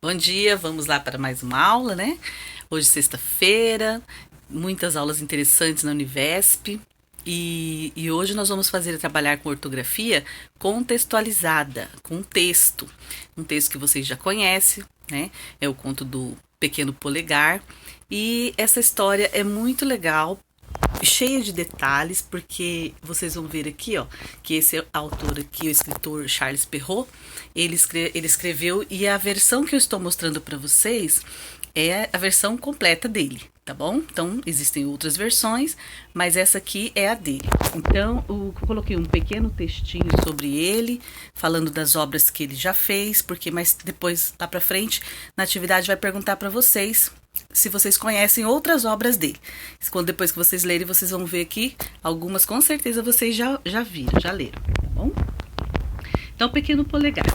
Bom dia, vamos lá para mais uma aula, né? Hoje, sexta-feira, muitas aulas interessantes na Univesp. E hoje nós vamos trabalhar com ortografia contextualizada, com texto. Um texto que vocês já conhecem, né? É o conto do Pequeno Polegar. E essa história é muito legal, cheia de detalhes, porque vocês vão ver aqui, ó, que esse autor aqui, o escritor Charles Perrault, ele escreveu, e a versão que eu estou mostrando para vocês é a versão completa dele, tá bom? Então, existem outras versões, mas essa aqui é a dele. Então, eu coloquei um pequeno textinho sobre ele, falando das obras que ele já fez, porque mais depois, lá pra frente, na atividade vai perguntar para vocês se vocês conhecem outras obras dele. Quando depois que vocês lerem, vocês vão ver aqui, algumas com certeza vocês já viram, já leram, tá bom? Então, Pequeno Polegar.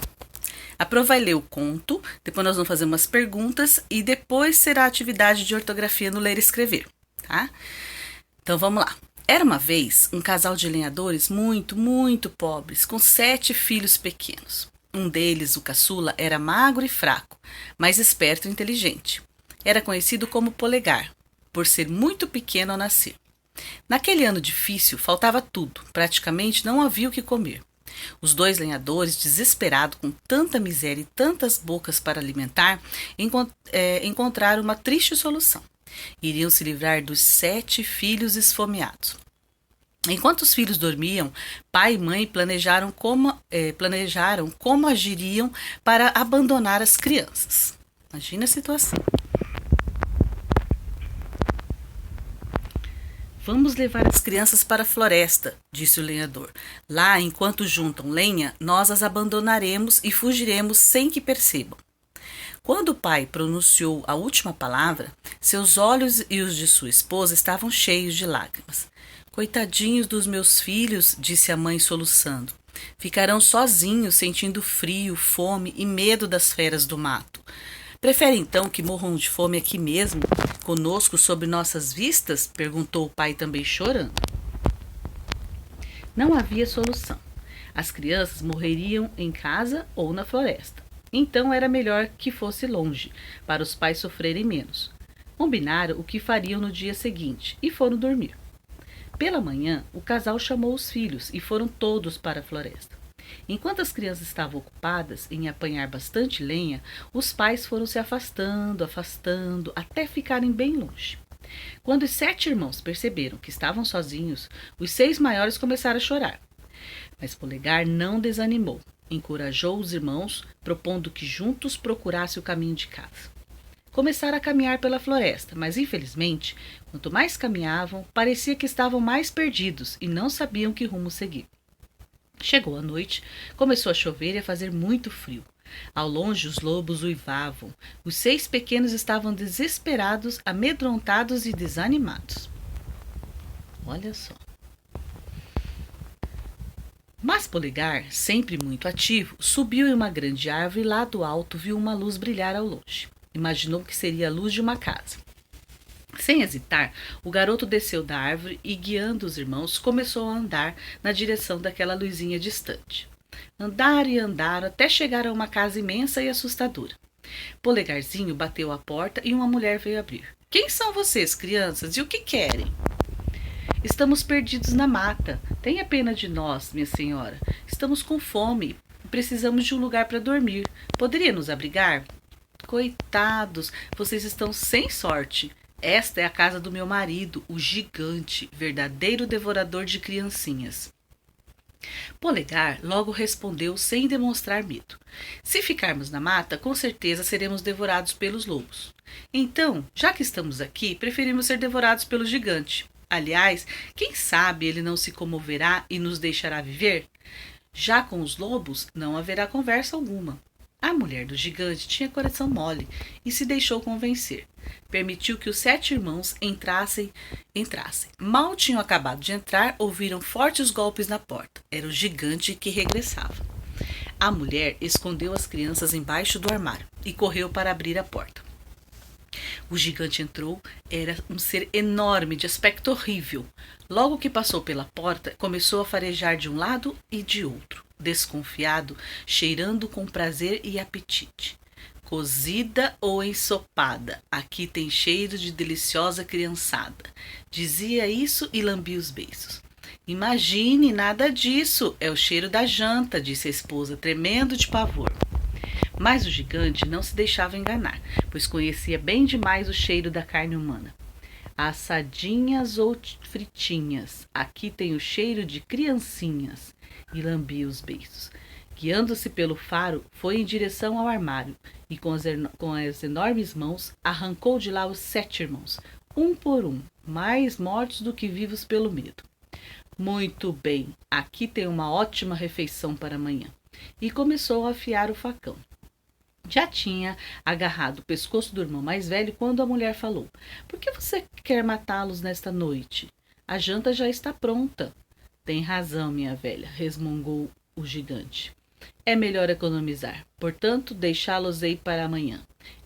A Pro vai ler o conto, depois nós vamos fazer umas perguntas e depois será a atividade de ortografia no ler e escrever, tá? Então vamos lá. Era uma vez um casal de lenhadores muito pobres, com 7 filhos pequenos. Um deles, o caçula, era magro e fraco, mas esperto e inteligente. Era conhecido como Polegar, por ser muito pequeno ao nascer. Naquele ano difícil, faltava tudo, praticamente não havia o que comer. Os 2 lenhadores, desesperados com tanta miséria e tantas bocas para alimentar, encontraram uma triste solução. Iriam se livrar dos 7 filhos esfomeados. Enquanto os filhos dormiam, pai e mãe planejaram como agiriam para abandonar as crianças. Imagina a situação. Vamos levar as crianças para a floresta, disse o lenhador. Lá, enquanto juntam lenha, nós as abandonaremos e fugiremos sem que percebam. Quando o pai pronunciou a última palavra, seus olhos e os de sua esposa estavam cheios de lágrimas. Coitadinhos dos meus filhos, disse a mãe soluçando. Ficarão sozinhos, sentindo frio, fome e medo das feras do mato. Prefere então que morram de fome aqui mesmo, conosco sob nossas vistas? Perguntou o pai também chorando. Não havia solução. As crianças morreriam em casa ou na floresta. Então era melhor que fosse longe, para os pais sofrerem menos. Combinaram o que fariam no dia seguinte e foram dormir. Pela manhã, o casal chamou os filhos e foram todos para a floresta. Enquanto as crianças estavam ocupadas em apanhar bastante lenha, os pais foram se afastando, até ficarem bem longe. Quando os 7 irmãos perceberam que estavam sozinhos, os 6 maiores começaram a chorar. Mas Polegar não desanimou. Encorajou os irmãos, propondo que juntos procurassem o caminho de casa. Começaram a caminhar pela floresta, mas infelizmente, quanto mais caminhavam, parecia que estavam mais perdidos e não sabiam que rumo seguir. Chegou a noite, começou a chover e a fazer muito frio. Ao longe, os lobos uivavam. Os 6 pequenos estavam desesperados, amedrontados e desanimados. Olha só. Mas Polegar, sempre muito ativo, subiu em uma grande árvore e lá do alto viu uma luz brilhar ao longe. Imaginou que seria a luz de uma casa. Sem hesitar, o garoto desceu da árvore e, guiando os irmãos, começou a andar na direção daquela luzinha distante. Andaram e andaram até chegar a uma casa imensa e assustadora. Polegarzinho bateu à porta e uma mulher veio abrir. Quem são vocês, crianças, e o que querem? Estamos perdidos na mata. Tenha pena de nós, minha senhora. Estamos com fome e precisamos de um lugar para dormir. Poderia nos abrigar? Coitados, vocês estão sem sorte. Esta é a casa do meu marido, o gigante, verdadeiro devorador de criancinhas. Polegar logo respondeu sem demonstrar medo. Se ficarmos na mata, com certeza seremos devorados pelos lobos. Então, já que estamos aqui, preferimos ser devorados pelo gigante. Aliás, quem sabe ele não se comoverá e nos deixará viver? Já com os lobos, não haverá conversa alguma. A mulher do gigante tinha coração mole e se deixou convencer. Permitiu que os 7 irmãos entrassem. Mal tinham acabado de entrar, ouviram fortes golpes na porta. Era o gigante que regressava. A mulher escondeu as crianças embaixo do armário e correu para abrir a porta. O gigante entrou, era um ser enorme, de aspecto horrível. Logo que passou pela porta, começou a farejar de um lado e de outro, desconfiado, cheirando com prazer e apetite. cozida ou ensopada, aqui tem cheiro de deliciosa criançada. Dizia isso e lambia os beiços. Imagine, nada disso, é o cheiro da janta, disse a esposa, tremendo de pavor. Mas o gigante não se deixava enganar, pois conhecia bem demais o cheiro da carne humana. Assadinhas ou fritinhas, aqui tem o cheiro de criancinhas, e lambia os beiços. Guiando-se pelo faro, foi em direção ao armário, e com as enormes mãos arrancou de lá os 7 irmãos, um por um, mais mortos do que vivos pelo medo. Muito bem, aqui tem uma ótima refeição para amanhã. E começou a afiar o facão. Já tinha agarrado o pescoço do irmão mais velho quando a mulher falou: Por que você quer matá-los nesta noite? A janta já está pronta. Tem razão, minha velha, resmungou o gigante. É melhor economizar, portanto, deixá-los-ei para amanhã.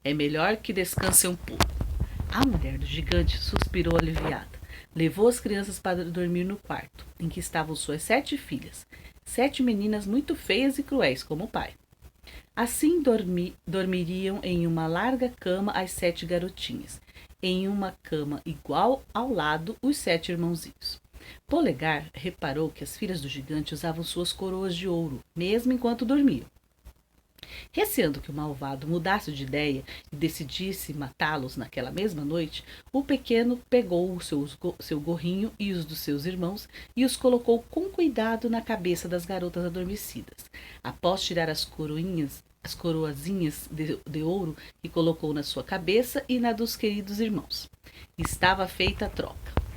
É melhor que descansem um pouco. A mulher do gigante suspirou aliviada. Levou as crianças para dormir no quarto, em que estavam suas 7 filhas, 7 meninas muito feias e cruéis como o pai. Assim dormiriam em uma larga cama as 7 garotinhas, em uma cama igual ao lado os 7 irmãozinhos. Polegar reparou que as filhas do gigante usavam suas coroas de ouro, mesmo enquanto dormiam. Receando que o malvado mudasse de ideia e decidisse matá-los naquela mesma noite, o pequeno pegou o seu gorrinho e os dos seus irmãos e os colocou com cuidado na cabeça das garotas adormecidas. Após tirar as coroazinhas de ouro que colocou na sua cabeça e na dos queridos irmãos. Estava feita a troca.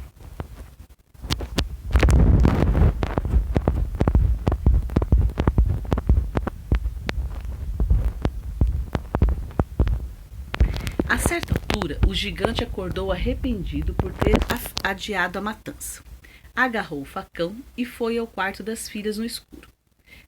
A certa altura, o gigante acordou arrependido por ter adiado a matança. Agarrou o facão e foi ao quarto das filhas no escuro.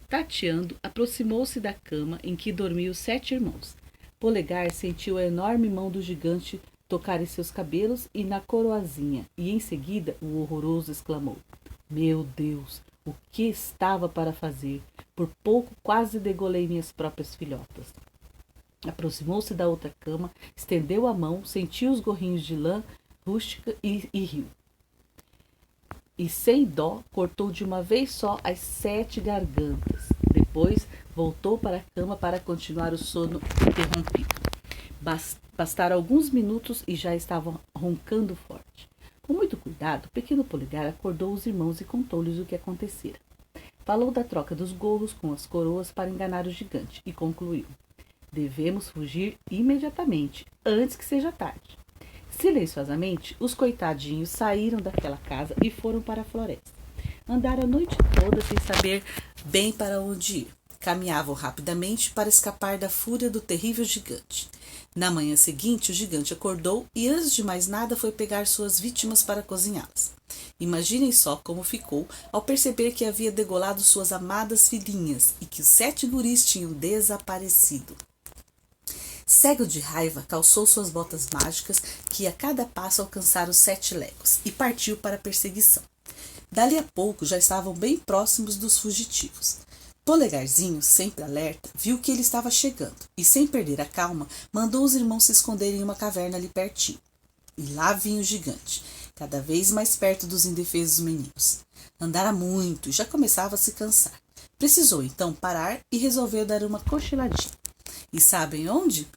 Tateando, aproximou-se da cama em que dormiam os 7 irmãos. Polegar sentiu a enorme mão do gigante tocar em seus cabelos e na coroazinha, e em seguida o horroroso exclamou: Meu Deus, o que estava para fazer? Por pouco quase degolei minhas próprias filhotas. Aproximou-se da outra cama, estendeu a mão, sentiu os gorrinhos de lã rústica e riu. E sem dó, cortou de uma vez só as 7 gargantas. Depois, voltou para a cama para continuar o sono interrompido. Bastaram alguns minutos e já estavam roncando forte. Com muito cuidado, o pequeno Polegar acordou os irmãos e contou-lhes o que acontecera. Falou da troca dos gorros com as coroas para enganar o gigante e concluiu: Devemos fugir imediatamente, antes que seja tarde. Silenciosamente, os coitadinhos saíram daquela casa e foram para a floresta. Andaram a noite toda sem saber bem para onde ir. Caminhavam rapidamente para escapar da fúria do terrível gigante. Na manhã seguinte, o gigante acordou e, antes de mais nada, foi pegar suas vítimas para cozinhá-las. Imaginem só como ficou ao perceber que havia degolado suas amadas filhinhas e que os 7 guris tinham desaparecido. Cego de raiva, calçou suas botas mágicas, que a cada passo alcançaram os 7 léguas, e partiu para a perseguição. Dali a pouco já estavam bem próximos dos fugitivos. Polegarzinho, sempre alerta, viu que ele estava chegando, e sem perder a calma, mandou os irmãos se esconderem em uma caverna ali pertinho. E lá vinha o gigante, cada vez mais perto dos indefesos meninos. Andara muito e já começava a se cansar. Precisou então parar e resolveu dar uma cochiladinha. E sabem onde?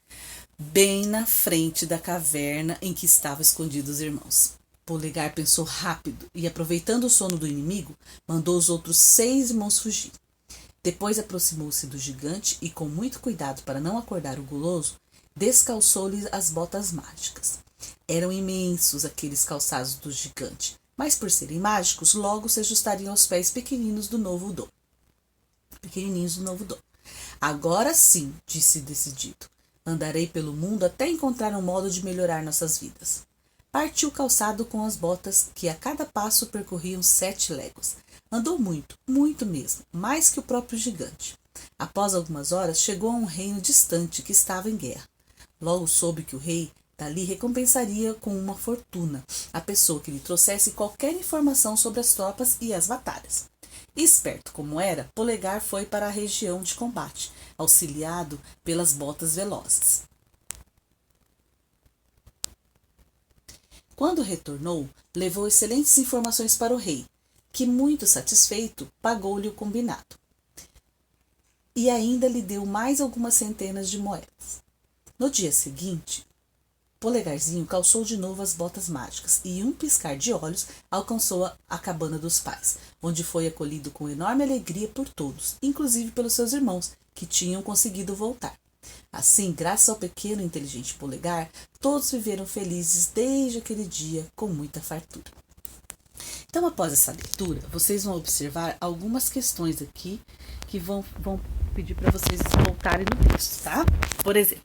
Bem na frente da caverna em que estavam escondidos os irmãos. Polegar pensou rápido e, aproveitando o sono do inimigo, mandou os outros 6 irmãos fugir. Depois aproximou-se do gigante e, com muito cuidado para não acordar o guloso, descalçou-lhe as botas mágicas. Eram imensos aqueles calçados do gigante, mas por serem mágicos, logo se ajustariam aos pés pequenininhos do novo dono. Agora sim, disse decidido, andarei pelo mundo até encontrar um modo de melhorar nossas vidas. Partiu calçado com as botas, que a cada passo percorriam 7 léguas. Andou muito, muito mesmo, mais que o próprio gigante. Após algumas horas, chegou a um reino distante que estava em guerra. Logo soube que o rei dali recompensaria com uma fortuna a pessoa que lhe trouxesse qualquer informação sobre as tropas e as batalhas. Esperto como era, Polegar foi para a região de combate, auxiliado pelas botas velozes. Quando retornou, levou excelentes informações para o rei, que, muito satisfeito, pagou-lhe o combinado. E ainda lhe deu mais algumas centenas de moedas. No dia seguinte, Polegarzinho calçou de novo as botas mágicas e, em um piscar de olhos, alcançou a cabana dos pais, onde foi acolhido com enorme alegria por todos, inclusive pelos seus irmãos, que tinham conseguido voltar. Assim, graças ao pequeno e inteligente Polegar, todos viveram felizes desde aquele dia com muita fartura. Então, após essa leitura, vocês vão observar algumas questões aqui que vão pedir para vocês voltarem no texto, tá? Por exemplo,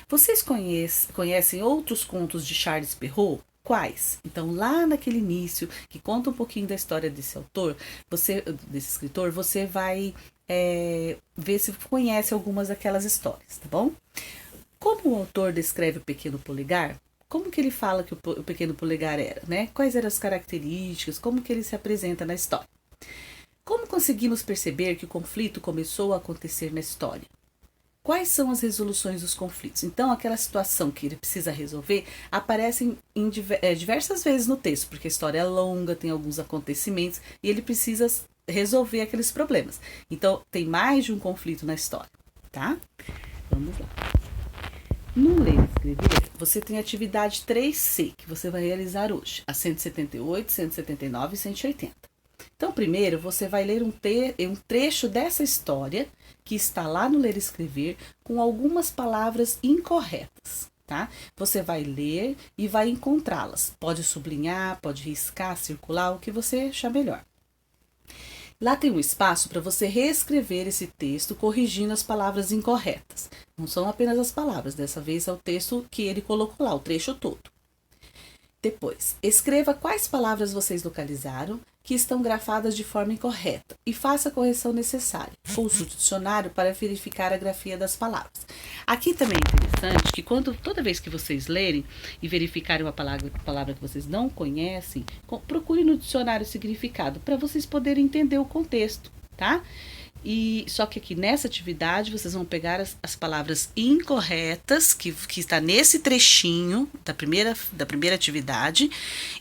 vocês conhecem outros contos de Charles Perrault? Quais? Então, lá naquele início, que conta um pouquinho da história desse autor, desse escritor, você vai ver se conhece algumas daquelas histórias, tá bom? Como o autor descreve o pequeno Polegar, como que ele fala que o pequeno Polegar era, né? Quais eram as características, como que ele se apresenta na história? Como conseguimos perceber que o conflito começou a acontecer na história? Quais são as resoluções dos conflitos? Então, aquela situação que ele precisa resolver aparece em diversas vezes no texto, porque a história é longa, tem alguns acontecimentos e ele precisa resolver aqueles problemas. Então, tem mais de um conflito na história, tá? Vamos lá. No Ler e Escrever, você tem a atividade 3C, que você vai realizar hoje, a 178, 179 e 180. Então, primeiro, você vai ler um trecho dessa história que está lá no Ler e Escrever com algumas palavras incorretas, tá? Você vai ler e vai encontrá-las. Pode sublinhar, pode riscar, circular, o que você achar melhor. Lá tem um espaço para você reescrever esse texto corrigindo as palavras incorretas. Não são apenas as palavras, dessa vez é o texto que ele colocou lá, o trecho todo. Depois, escreva quais palavras vocês localizaram que estão grafadas de forma incorreta e faça a correção necessária. Consulte o dicionário para verificar a grafia das palavras. Aqui também é interessante que toda vez que vocês lerem e verificarem uma palavra que vocês não conhecem, procure no dicionário o significado para vocês poderem entender o contexto, tá? E só que aqui nessa atividade vocês vão pegar as palavras incorretas que está nesse trechinho da primeira atividade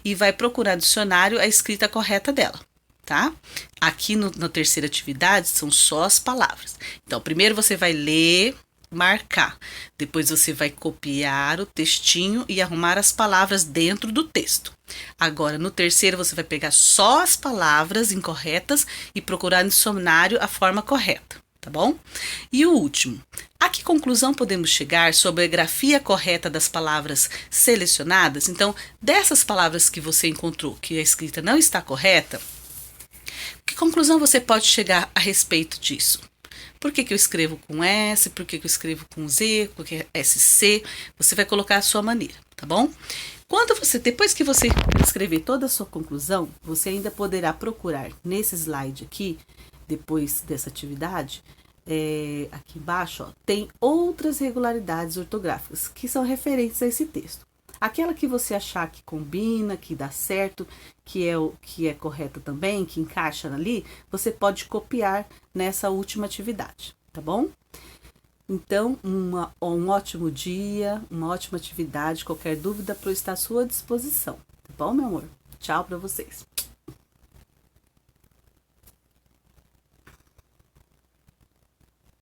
e vai procurar no dicionário a escrita correta dela, tá? Aqui na terceira atividade são só as palavras. Então, primeiro você vai ler, marcar, depois você vai copiar o textinho e arrumar as palavras dentro do texto. Agora, no terceiro, você vai pegar só as palavras incorretas e procurar no dicionário a forma correta, tá bom? E o último, a que conclusão podemos chegar sobre a grafia correta das palavras selecionadas? Então, dessas palavras que você encontrou que a escrita não está correta, que conclusão você pode chegar a respeito disso? Por que eu escrevo com S? Por que eu escrevo com Z? Por que SC? Você vai colocar a sua maneira, tá bom? Depois que você escrever toda a sua conclusão, você ainda poderá procurar nesse slide aqui, depois dessa atividade, aqui embaixo, ó, tem outras regularidades ortográficas que são referentes a esse texto. Aquela que você achar que combina, que dá certo, que é correta também, que encaixa ali, você pode copiar nessa última atividade, tá bom? Então, um ótimo dia, uma ótima atividade. Qualquer dúvida, estou à sua disposição, tá bom, meu amor? Tchau para vocês.